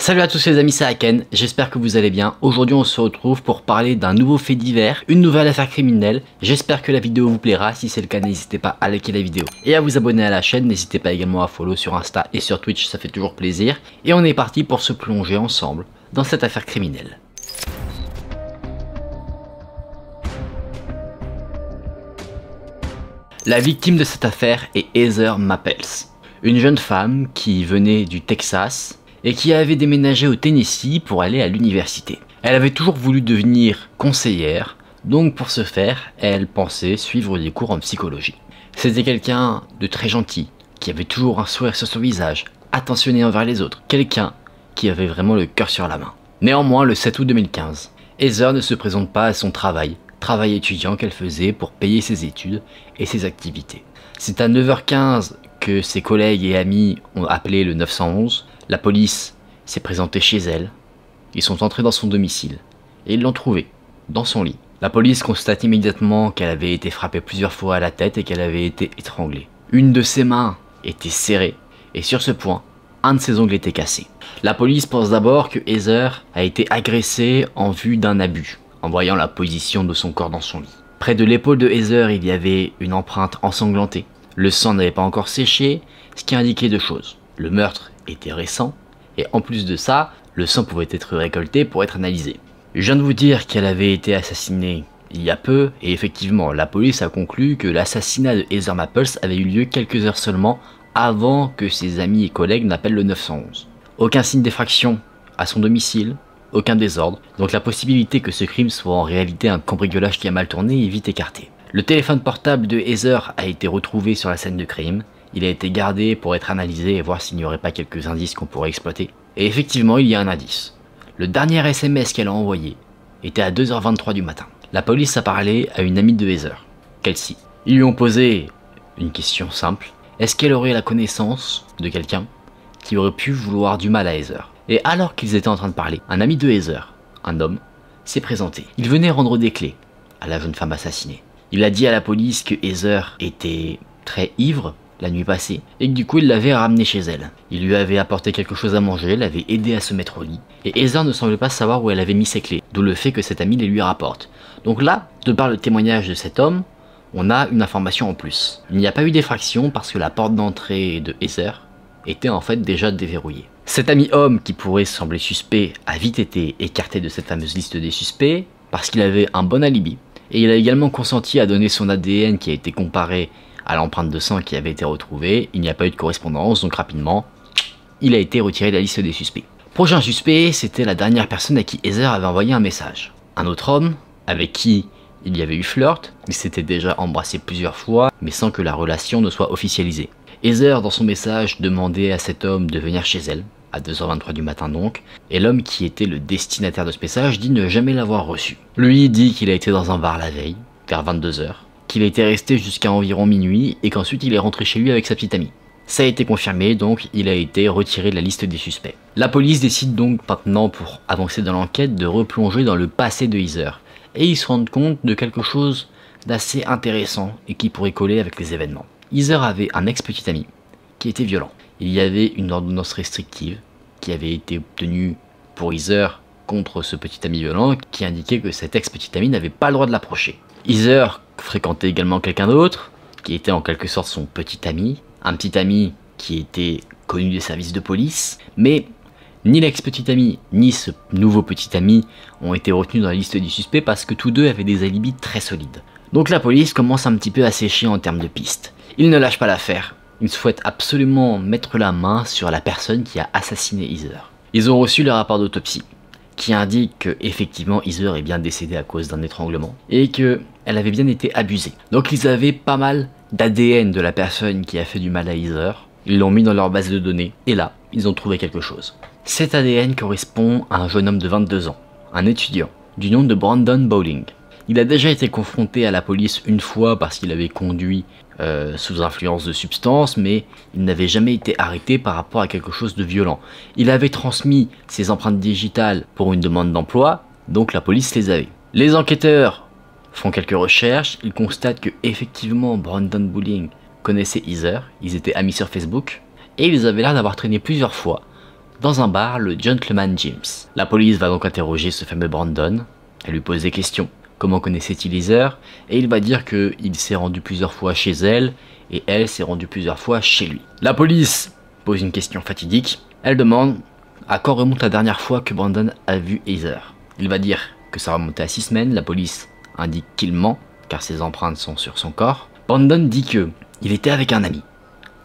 Salut à tous les amis, c'est Aken, j'espère que vous allez bien. Aujourd'hui on se retrouve pour parler d'un nouveau fait divers, une nouvelle affaire criminelle. J'espère que la vidéo vous plaira, si c'est le cas n'hésitez pas à liker la vidéo et à vous abonner à la chaîne. N'hésitez pas également à follow sur Insta et sur Twitch, ça fait toujours plaisir. Et on est parti pour se plonger ensemble dans cette affaire criminelle. La victime de cette affaire est Heather Maples, une jeune femme qui venait du Texas et qui avait déménagé au Tennessee pour aller à l'université. Elle avait toujours voulu devenir conseillère, donc pour ce faire, elle pensait suivre des cours en psychologie. C'était quelqu'un de très gentil, qui avait toujours un sourire sur son visage, attentionné envers les autres, quelqu'un qui avait vraiment le cœur sur la main. Néanmoins, le 7 août 2015, Heather ne se présente pas à son travail étudiant qu'elle faisait pour payer ses études et ses activités. C'est à 9h15 que ses collègues et amis ont appelé le 911. La police s'est présentée chez elle, ils sont entrés dans son domicile et ils l'ont trouvée dans son lit. La police constate immédiatement qu'elle avait été frappée plusieurs fois à la tête et qu'elle avait été étranglée. Une de ses mains était serrée et sur ce point, un de ses ongles était cassé. La police pense d'abord que Heather a été agressée en vue d'un abus, en voyant la position de son corps dans son lit. Près de l'épaule de Heather, il y avait une empreinte ensanglantée. Le sang n'avait pas encore séché, ce qui indiquait deux choses. Le meurtre était récent, et en plus de ça, le sang pouvait être récolté pour être analysé. Je viens de vous dire qu'elle avait été assassinée il y a peu, et effectivement, la police a conclu que l'assassinat de Heather Maples avait eu lieu quelques heures seulement avant que ses amis et collègues n'appellent le 911. Aucun signe d'effraction à son domicile, aucun désordre, donc la possibilité que ce crime soit en réalité un cambriolage qui a mal tourné est vite écartée. Le téléphone portable de Heather a été retrouvé sur la scène de crime. Il a été gardé pour être analysé et voir s'il n'y aurait pas quelques indices qu'on pourrait exploiter. Et effectivement, il y a un indice. Le dernier SMS qu'elle a envoyé était à 2h23 du matin. La police a parlé à une amie de Heather, Kelsey. Ils lui ont posé une question simple. Est-ce qu'elle aurait la connaissance de quelqu'un qui aurait pu vouloir du mal à Heather? Et alors qu'ils étaient en train de parler, un ami de Heather, un homme, s'est présenté. Il venait rendre des clés à la jeune femme assassinée. Il a dit à la police que Heather était très ivre la nuit passée, et que du coup il l'avait ramenée chez elle. Il lui avait apporté quelque chose à manger, l'avait aidé à se mettre au lit, et Heather ne semblait pas savoir où elle avait mis ses clés, d'où le fait que cet ami les lui rapporte. Donc là, de par le témoignage de cet homme, on a une information en plus. Il n'y a pas eu d'effraction parce que la porte d'entrée de Heather était en fait déjà déverrouillée. Cet ami homme qui pourrait sembler suspect a vite été écarté de cette fameuse liste des suspects parce qu'il avait un bon alibi, et il a également consenti à donner son ADN qui a été comparé à l'empreinte de sang qui avait été retrouvée. Il n'y a pas eu de correspondance, donc rapidement, il a été retiré de la liste des suspects. Prochain suspect, c'était la dernière personne à qui Heather avait envoyé un message. Un autre homme, avec qui il y avait eu flirt, il s'était déjà embrassé plusieurs fois, mais sans que la relation ne soit officialisée. Heather, dans son message, demandait à cet homme de venir chez elle, à 2h23 du matin donc, et l'homme qui était le destinataire de ce message dit ne jamais l'avoir reçu. Lui dit qu'il a été dans un bar la veille, vers 22h, qu'il était resté jusqu'à environ minuit et qu'ensuite il est rentré chez lui avec sa petite amie. Ça a été confirmé, donc il a été retiré de la liste des suspects. La police décide donc maintenant, pour avancer dans l'enquête, de replonger dans le passé de Heather, et ils se rendent compte de quelque chose d'assez intéressant et qui pourrait coller avec les événements. Heather avait un ex-petit ami qui était violent. Il y avait une ordonnance restrictive qui avait été obtenue pour Heather contre ce petit ami violent qui indiquait que cet ex-petit ami n'avait pas le droit de l'approcher. Heather fréquentait également quelqu'un d'autre, qui était en quelque sorte son petit ami, un petit ami qui était connu des services de police, mais ni l'ex-petit ami, ni ce nouveau petit ami ont été retenus dans la liste du suspect parce que tous deux avaient des alibis très solides. Donc la police commence un petit peu à sécher en termes de pistes. Ils ne lâchent pas l'affaire, ils souhaitent absolument mettre la main sur la personne qui a assassiné Heather. Ils ont reçu le rapport d'autopsie, qui indique que effectivement Heather est bien décédée à cause d'un étranglement et qu'elle avait bien été abusée. Donc ils avaient pas mal d'ADN de la personne qui a fait du mal à Heather, ils l'ont mis dans leur base de données et là, ils ont trouvé quelque chose. Cet ADN correspond à un jeune homme de 22 ans, un étudiant, du nom de Brandon Bowling. Il a déjà été confronté à la police une fois parce qu'il avait conduit sous influence de substances, mais il n'avait jamais été arrêté par rapport à quelque chose de violent. Il avait transmis ses empreintes digitales pour une demande d'emploi, donc la police les avait. Les enquêteurs font quelques recherches, ils constatent que effectivement Brandon Bowling connaissait Heather, ils étaient amis sur Facebook, et ils avaient l'air d'avoir traîné plusieurs fois dans un bar, le Gentleman Jims. La police va donc interroger ce fameux Brandon, elle lui pose des questions. Comment connaissait-il Heather? Et il va dire qu'il s'est rendu plusieurs fois chez elle, et elle s'est rendue plusieurs fois chez lui. La police pose une question fatidique, elle demande à quand remonte la dernière fois que Brandon a vu Heather. Il va dire que ça remontait à 6 semaines, la police indique qu'il ment, car ses empreintes sont sur son corps. Brandon dit que il était avec un ami,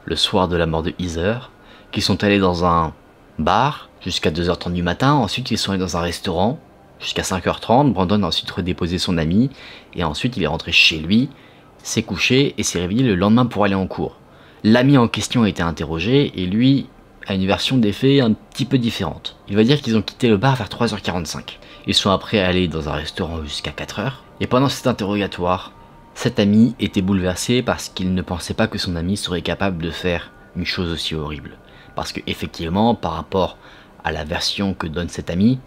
le soir de la mort de Heather, qu'ils sont allés dans un bar jusqu'à 2h30 du matin, ensuite ils sont allés dans un restaurant jusqu'à 5h30, Brandon a ensuite redéposé son ami, et ensuite il est rentré chez lui, s'est couché et s'est réveillé le lendemain pour aller en cours. L'ami en question a été interrogé, et lui a une version des faits un petit peu différente. Il va dire qu'ils ont quitté le bar vers 3h45. Ils sont après allés dans un restaurant jusqu'à 4h, et pendant cet interrogatoire, cet ami était bouleversé parce qu'il ne pensait pas que son ami serait capable de faire une chose aussi horrible. Parce que effectivement, par rapport à la version que donne cet ami,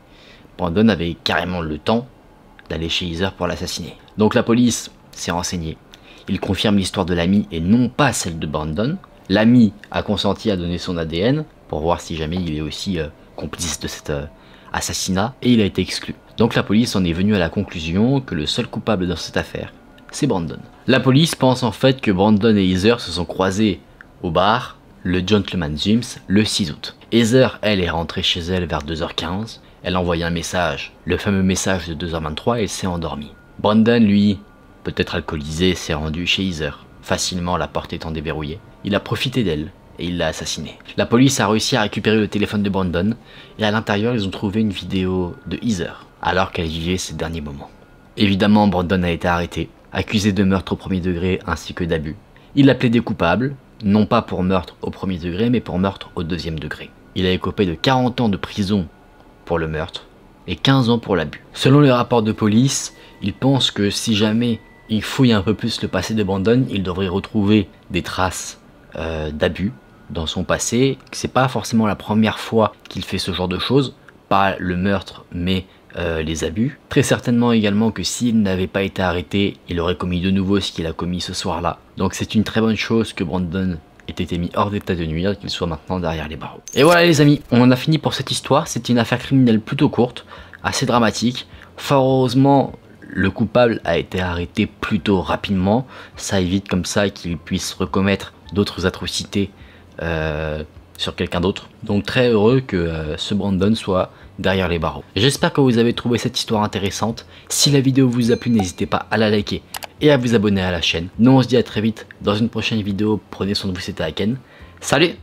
Brandon avait carrément le temps d'aller chez Heather pour l'assassiner. Donc la police s'est renseignée. Il confirme l'histoire de l'ami et non pas celle de Brandon. L'ami a consenti à donner son ADN pour voir si jamais il est aussi complice de cet assassinat, et il a été exclu. Donc la police en est venue à la conclusion que le seul coupable dans cette affaire, c'est Brandon. La police pense en fait que Brandon et Heather se sont croisés au bar, le Gentleman Jims, le 6 août. Heather, elle, est rentrée chez elle vers 2h15, elle a envoyé un message, le fameux message de 2h23, et elle s'est endormie. Brandon, lui, peut-être alcoolisé, s'est rendu chez Heather, facilement la porte étant déverrouillée. Il a profité d'elle, et il l'a assassinée. La police a réussi à récupérer le téléphone de Brandon, et à l'intérieur ils ont trouvé une vidéo de Heather, alors qu'elle vivait ses derniers moments. Évidemment, Brandon a été arrêté, accusé de meurtre au premier degré ainsi que d'abus. Il a plaidé coupable, non pas pour meurtre au premier degré, mais pour meurtre au deuxième degré. Il a écopé de 40 ans de prison pour le meurtre, et 15 ans pour l'abus. Selon les rapports de police, ils pensent que si jamais il fouille un peu plus le passé de Brandon, il devrait retrouver des traces d'abus dans son passé. C'est pas forcément la première fois qu'il fait ce genre de choses, pas le meurtre mais les abus. Très certainement également que s'il n'avait pas été arrêté, il aurait commis de nouveau ce qu'il a commis ce soir-là. Donc c'est une très bonne chose que Brandon ait été mis hors d'état de nuire, qu'il soit maintenant derrière les barreaux. Et voilà les amis, on en a fini pour cette histoire. C'était une affaire criminelle plutôt courte, assez dramatique. Fort heureusement, le coupable a été arrêté plutôt rapidement. Ça évite comme ça qu'il puisse recommettre d'autres atrocités sur quelqu'un d'autre. Donc très heureux que ce Brandon soit derrière les barreaux. J'espère que vous avez trouvé cette histoire intéressante. Si la vidéo vous a plu, n'hésitez pas à la liker et à vous abonner à la chaîne. Nous on se dit à très vite dans une prochaine vidéo. Prenez soin de vous, c'était Aken. Salut!